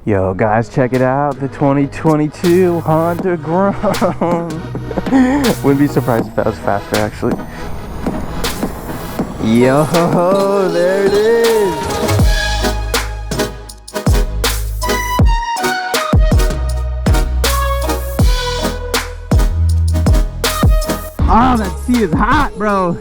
Yo guys, check it out, the 2022 Honda Grom. Wouldn't be surprised if that was faster actually. Yo, there it is. Oh, that seat is hot, bro.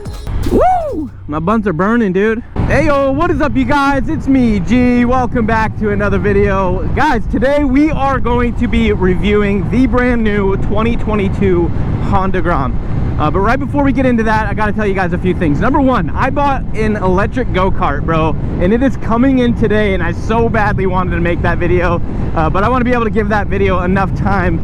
Woo! My buns are burning, dude. Hey yo, what is up you guys? It's me, G. Welcome back to another video. Guys, today we are going to be reviewing the brand new 2022 Honda Grom. But right before we get into that, I gotta tell you guys a few things. Number one, I bought an electric go-kart, bro, and it is coming in today, and I so badly wanted to make that video, but I want to be able to give that video enough time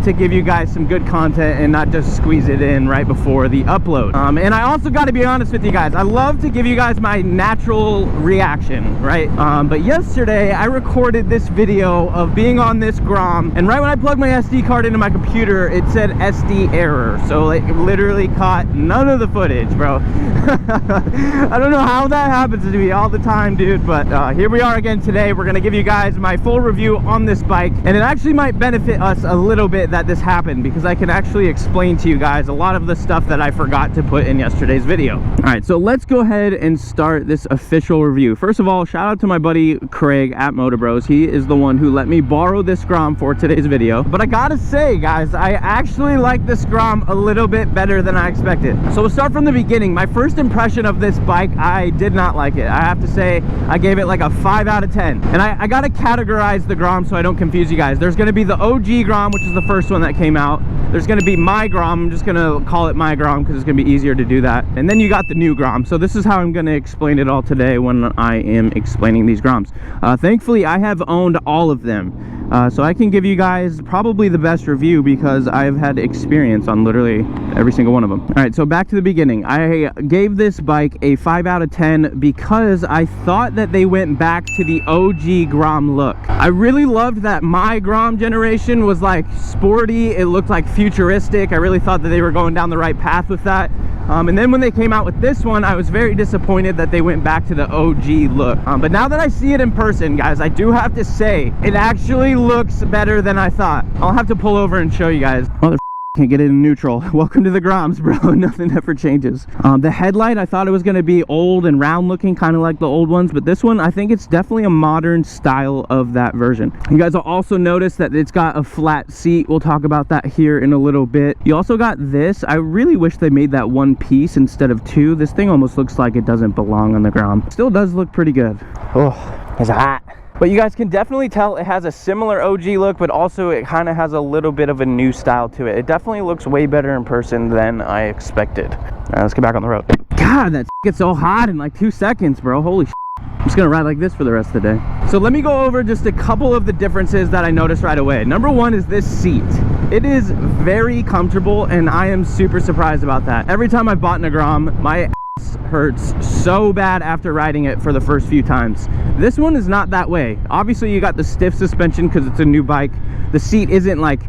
to give you guys some good content and not just squeeze it in right before the upload. And I also got to be honest with you guys, I love to give you guys my natural reaction, right? But yesterday I recorded this video of being on this Grom, and right when I plugged my SD card into my computer, it said SD error, so it literally caught none of the footage, bro. I don't know how that happens to me all the time, dude, but here we are again today. We're gonna give you guys my full review on this bike, and it actually might benefit us a little bit that this happened, because I can actually explain to you guys a lot of the stuff that I forgot to put in yesterday's video. All right, so let's go ahead and start this official review. First of all, shout out to my buddy Craig at Motor Bros. He is the one who let me borrow this Grom for today's video. But I gotta say, guys, I actually like this Grom a little bit better than I expected. So we'll start from the beginning. My first impression of this bike, I did not like it. I have to say, I gave it like a 5 out of 10. And I gotta categorize the Grom so I don't confuse you guys. There's gonna be the OG Grom, which is the first one that came out. There's gonna be my Grom. I'm just gonna call it my Grom because it's gonna be easier to do that. And then you got the new Grom. So this is how I'm gonna explain it all today when I am explaining these Groms. Thankfully, I have owned all of them. So I can give you guys probably the best review because I've had experience on literally every single one of them. All right, so back to the beginning. I gave this bike a 5 out of 10 because I thought that they went back to the OG Grom look. I really loved that my Grom generation was like sporty. It looked like futuristic. I really thought that they were going down the right path with that. And then when they came out with this one, I was very disappointed that they went back to the OG look. But now that I see it in person, guys, I do have to say, it actually looks better than I thought. I'll have to pull over and show you guys. Mother can't get it in neutral. Welcome to the Groms, bro. Nothing ever changes. The headlight, I thought it was going to be old and round looking, kind of like the old ones, but this one, I think it's definitely a modern style of that version. You guys will also notice that it's got a flat seat. We'll talk about that here in a little bit. You also got this. I really wish they made that one piece instead of two. This thing almost looks like it doesn't belong on the Grom. Still does look pretty good. Oh, it's hot. But you guys can definitely tell it has a similar OG look, but also it kind of has a little bit of a new style to it. It definitely looks way better in person than I expected. All right, let's get back on the road. God, that gets so hot in like 2 seconds, bro. Holy shit. I'm just gonna ride like this for the rest of the day. So let me go over just a couple of the differences that I noticed right away. Number one is this seat. It is very comfortable, and I am super surprised about that. Every time I've bought a Grom, my ass hurts so bad after riding it for the first few times. This one is not that way. Obviously, you got the stiff suspension because it's a new bike. The seat isn't like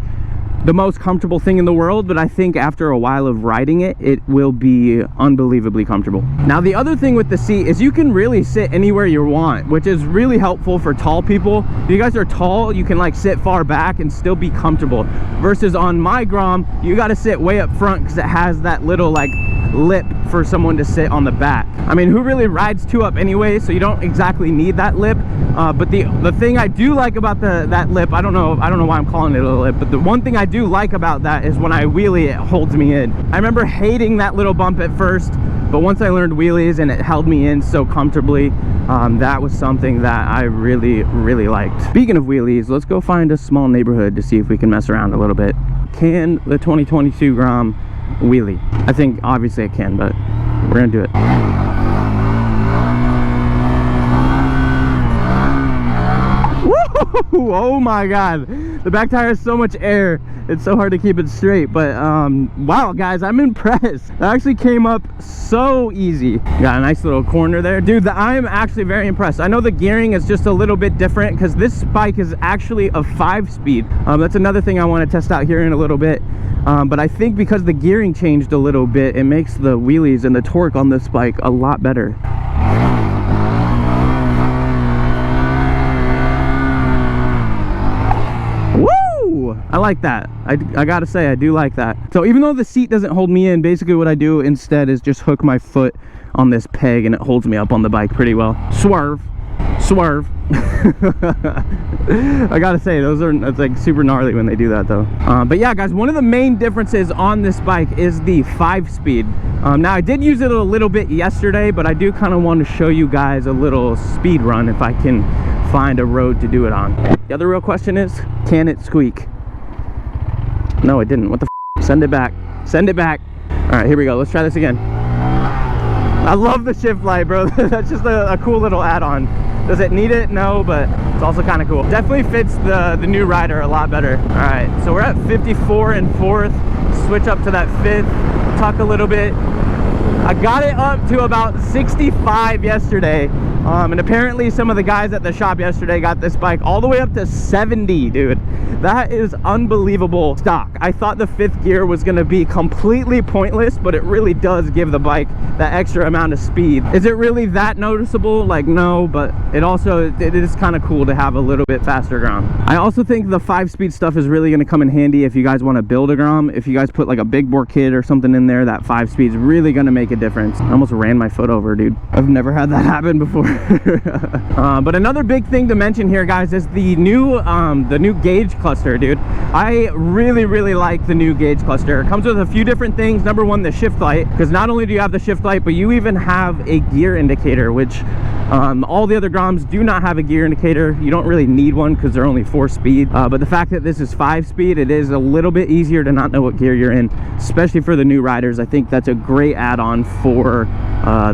the most comfortable thing in the world, but I think after a while of riding it, it will be unbelievably comfortable. Now, the other thing with the seat is you can really sit anywhere you want, which is really helpful for tall people. If you guys are tall, you can like sit far back and still be comfortable. Versus on my Grom, you got to sit way up front because it has that little like lip for someone to sit on the back. I mean, who really rides two up anyway, so you don't exactly need that lip. But the thing I do like about that lip, I don't know why I'm calling it a lip, but the one thing I do like about that is when I wheelie, it holds me in. I remember hating that little bump at first, but once I learned wheelies and it held me in so comfortably, that was something that I really, really liked. Speaking of wheelies, let's go find a small neighborhood to see if we can mess around a little bit. Can the 2022 Grom wheelie? I think obviously it can, but we're gonna do it. Woo! Oh my god, the back tire has so much air, it's so hard to keep it straight. But wow guys, I'm impressed. That actually came up so easy. Got a nice little corner there, dude. I'm actually very impressed. I know the gearing is just a little bit different because this bike is actually a 5-speed. That's another thing I want to test out here in a little bit. But I think because the gearing changed a little bit, it makes the wheelies and the torque on this bike a lot better. I like that. I gotta say, I do like that. So even though the seat doesn't hold me in, basically what I do instead is just hook my foot on this peg and it holds me up on the bike pretty well. Swerve. I gotta say, it's like super gnarly when they do that though. But yeah guys, one of the main differences on this bike is the 5-speed. Now I did use it a little bit yesterday, but I do kind of want to show you guys a little speed run if I can find a road to do it on. The other real question is, can it squeak? No, it didn't. What the f? Send it back. Send it back. All right, here we go. Let's try this again. I love the shift light, bro. That's just a cool little add-on. Does it need it? No, but it's also kind of cool. Definitely fits the new rider a lot better. All right, so we're at 54 and 4th. Switch up to that 5th. Tuck a little bit. I got it up to about 65 yesterday. And apparently some of the guys at the shop yesterday got this bike all the way up to 70, dude. That is unbelievable stock. I thought the 5th gear was going to be completely pointless, but it really does give the bike that extra amount of speed. Is it really that noticeable? Like, no, but it is kind of cool to have a little bit faster Grom. I also think the 5-speed stuff is really going to come in handy if you guys want to build a Grom. If you guys put like a big bore kit or something in there, that 5-speed is really going to make a difference. I almost ran my foot over, dude. I've never had that happen before. But another big thing to mention here, guys, is the new gauge cluster, dude. I really like the new gauge cluster. It comes with a few different things. Number one, the shift light, because not only do you have the shift light, but you even have a gear indicator, which all the other Groms do not have a gear indicator. You don't really need one because they're only 4-speed, but the fact that this is 5-speed, it is a little bit easier to not know what gear you're in, especially for the new riders. I think that's a great add-on for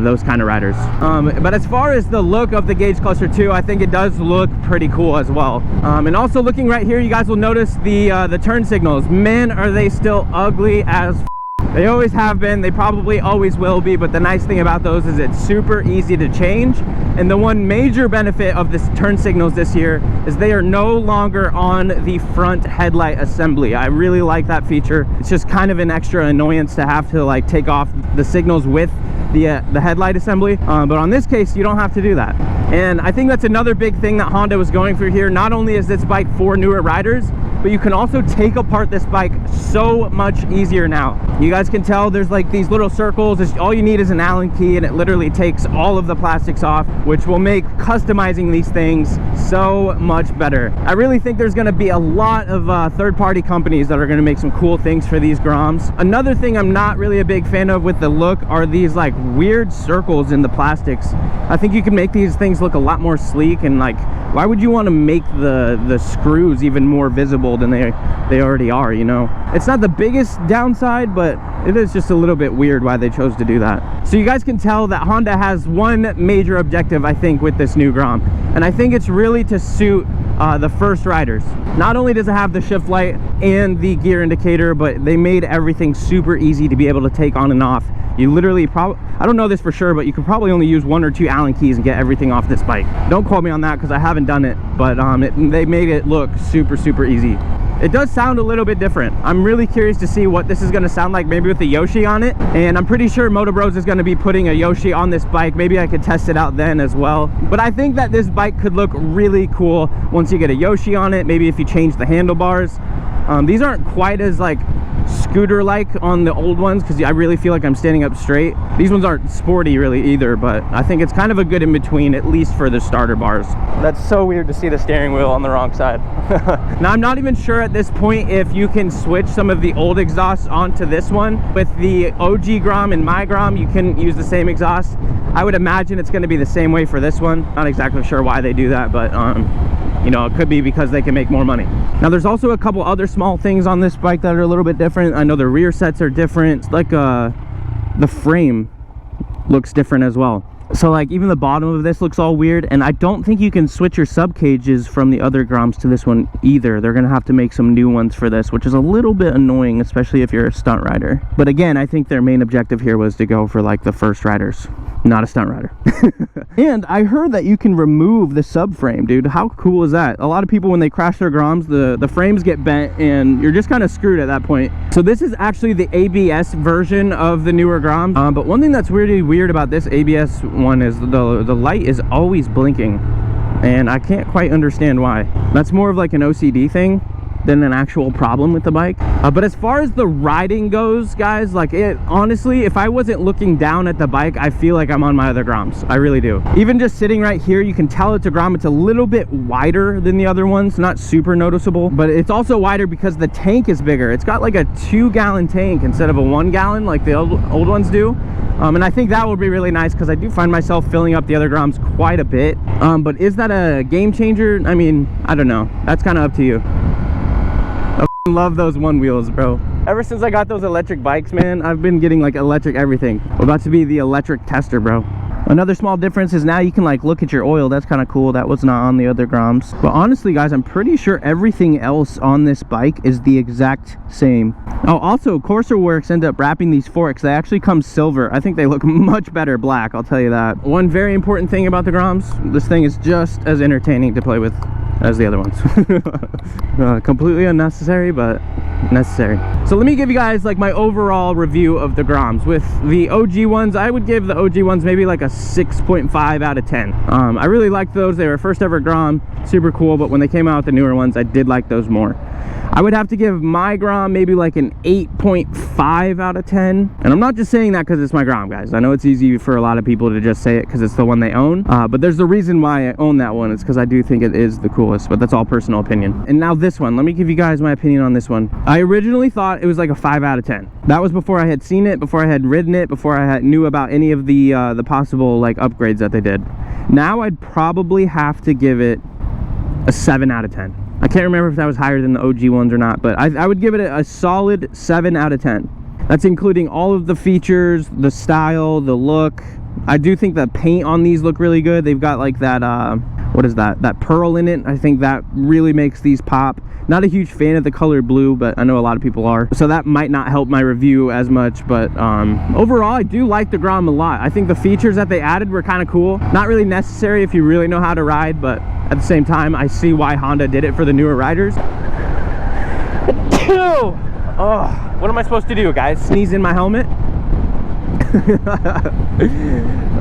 those kind of riders. But as far as the look of the gauge cluster too, I think it does look pretty cool as well. And also looking right here, you guys will notice the turn signals. Man, are they still ugly as f. They always have been, they probably always will be, but the nice thing about those is it's super easy to change. And the one major benefit of this turn signals this year is they are no longer on the front headlight assembly. I really like that feature. It's just kind of an extra annoyance to have to like take off the signals with the headlight assembly, but on this case you don't have to do that. And I think that's another big thing that Honda was going for here. Not only is this bike for newer riders, but you can also take apart this bike so much easier now. You guys can tell there's like these little circles. All you need is an Allen key and it literally takes all of the plastics off, which will make customizing these things so much better. I really think there's gonna be a lot of third-party companies that are gonna make some cool things for these Groms. Another thing I'm not really a big fan of with the look are these like weird circles in the plastics. I think you can make these things look a lot more sleek, and like, why would you want to make the screws even more visible than they already are, you know? It's not the biggest downside, but it is just a little bit weird why they chose to do that. So you guys can tell that Honda has one major objective, I think, with this new Grom, and I think it's really to suit the first riders. Not only does it have the shift light and the gear indicator, but they made everything super easy to be able to take on and off. You literally I don't know this for sure, but you could probably only use 1 or 2 Allen keys and get everything off this bike. Don't quote me on that because I haven't done it, but they made it look super easy. It does sound a little bit different. I'm really curious to see what this is going to sound like, maybe with the Yoshi on it. And I'm pretty sure Moto Bros is going to be putting a Yoshi on this bike. Maybe I could test it out then as well. But I think that this bike could look really cool once you get a Yoshi on it. Maybe if you change the handlebars. These aren't quite as like scooter-like on the old ones because I really feel like I'm standing up straight. These ones aren't sporty really either, but I think it's kind of a good in between, at least for the starter bars. That's so weird to see the steering wheel on the wrong side. Now I'm not even sure at this point if you can switch some of the old exhausts onto this one. With the OG Grom and my Grom, you can use the same exhaust. I would imagine it's going to be the same way for this one. Not exactly sure why they do that, but you know, it could be because they can make more money. Now there's also a couple other small things on this bike that are a little bit different. I know the rear sets are different. It's like the frame looks different as well. So like even the bottom of this looks all weird, and I don't think you can switch your sub cages from the other Groms to this one either. They're gonna have to make some new ones for this, which is a little bit annoying, especially if you're a stunt rider. But again, I think their main objective here was to go for like the first riders, not a stunt rider. And I heard that you can remove the subframe, dude. How cool is that? A lot of people, when they crash their Groms, the frames get bent and you're just kind of screwed at that point. So this is actually the ABS version of the newer Groms. But one thing that's really weird about this ABS one is the light is always blinking, and I can't quite understand why. That's more of like an OCD thing. than an actual problem with the bike. But as far as the riding goes, guys, like it honestly, if I wasn't looking down at the bike, I feel like I'm on my other Groms. I really do. Even just sitting right here, you can tell it's a Grom. It's a little bit wider than the other ones, not super noticeable, but it's also wider because the tank is bigger. It's got like a 2-gallon tank instead of a 1-gallon like the old ones do. And I think that would be really nice because I do find myself filling up the other Groms quite a bit. But is that a game changer? I mean, I don't know. That's kind of up to you. I love those one wheels, bro. Ever since I got those electric bikes, man, I've been getting like electric everything. We're about to be the electric tester, bro. Another small difference is now you can like look at your oil. That's kind of cool. That was not on the other Groms. But honestly, guys, I'm pretty sure everything else on this bike is the exact same. Oh, also, Corsa Works ended up wrapping these forks. They actually come silver. I think they look much better black, I'll tell you that. One very important thing about the Groms, this thing is just as entertaining to play with as the other ones. Completely unnecessary, but necessary. So let me give you guys like my overall review of the Groms. With the OG ones, I would give the OG ones maybe like a 6.5 out of 10. I really liked those. They were first ever Grom, super cool, but when they came out with the newer ones, I did like those more. I would have to give my Grom maybe like an 8.5 out of 10. And I'm not just saying that because it's my Grom, guys. I know it's easy for a lot of people to just say it because it's the one they own. But there's a reason why I own that one. It's because I do think it is the coolest, but that's all personal opinion. And now this one, let me give you guys my opinion on this one. I originally thought it was like a 5 out of 10. That was before I had seen it, before I had ridden it, before I knew about any of the possible like upgrades that they did. Now I'd probably have to give it a 7 out of 10. I can't remember if that was higher than the OG ones or not, but I would give it a solid 7 out of 10. That's including all of the features, the style, the look. I do think the paint on these look really good. They've got like that, what is that? That pearl in it. I think that really makes these pop. Not a huge fan of the color blue, but I know a lot of people are. So that might not help my review as much, but overall, I do like the Grom a lot. I think the features that they added were kind of cool. Not really necessary if you really know how to ride, but at the same time, I see why Honda did it for the newer riders. Oh, what am I supposed to do, guys? Sneeze in my helmet?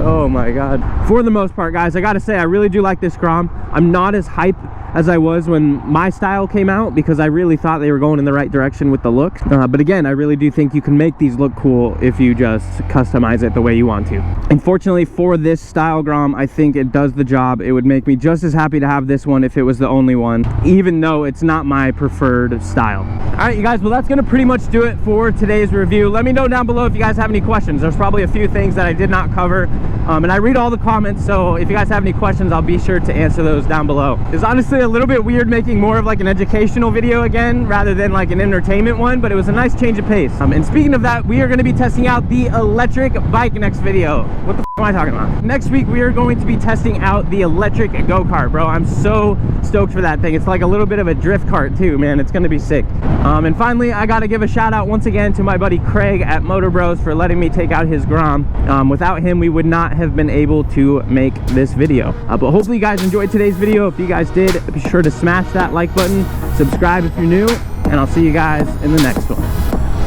Oh my god. For the most part, guys, I gotta say I really do like this Grom. I'm not as hyped as I was when my style came out because I really thought they were going in the right direction with the look. But again, I really do think you can make these look cool if you just customize it the way you want to. Unfortunately for this style Grom, I think it does the job. It would make me just as happy to have this one if it was the only one, even though it's not my preferred style. All right, you guys, well, that's gonna pretty much do it for today's review. Let me know down below if you guys have any questions. There's probably a few things that I did not cover, and I read all the comments, so if you guys have any questions, I'll be sure to answer those down below. It's honestly a little bit weird making more of like an educational video again rather than like an entertainment one, but it was a nice change of pace. And speaking of that, we are going to be testing out the electric bike next video. What the f am I talking about? Next week, we are going to be testing out the electric go-kart, bro. I'm so stoked for that thing. It's like a little bit of a drift cart too, man. It's going to be sick. And finally, I got to give a shout out once again to my buddy Craig at Motor Bros for letting me take out his Grom. Without him, we would not have been able to make this video. But hopefully you guys enjoyed today's video. If you guys did, be sure to smash that like button, subscribe if you're new, and I'll see you guys in the next one.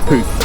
Peace.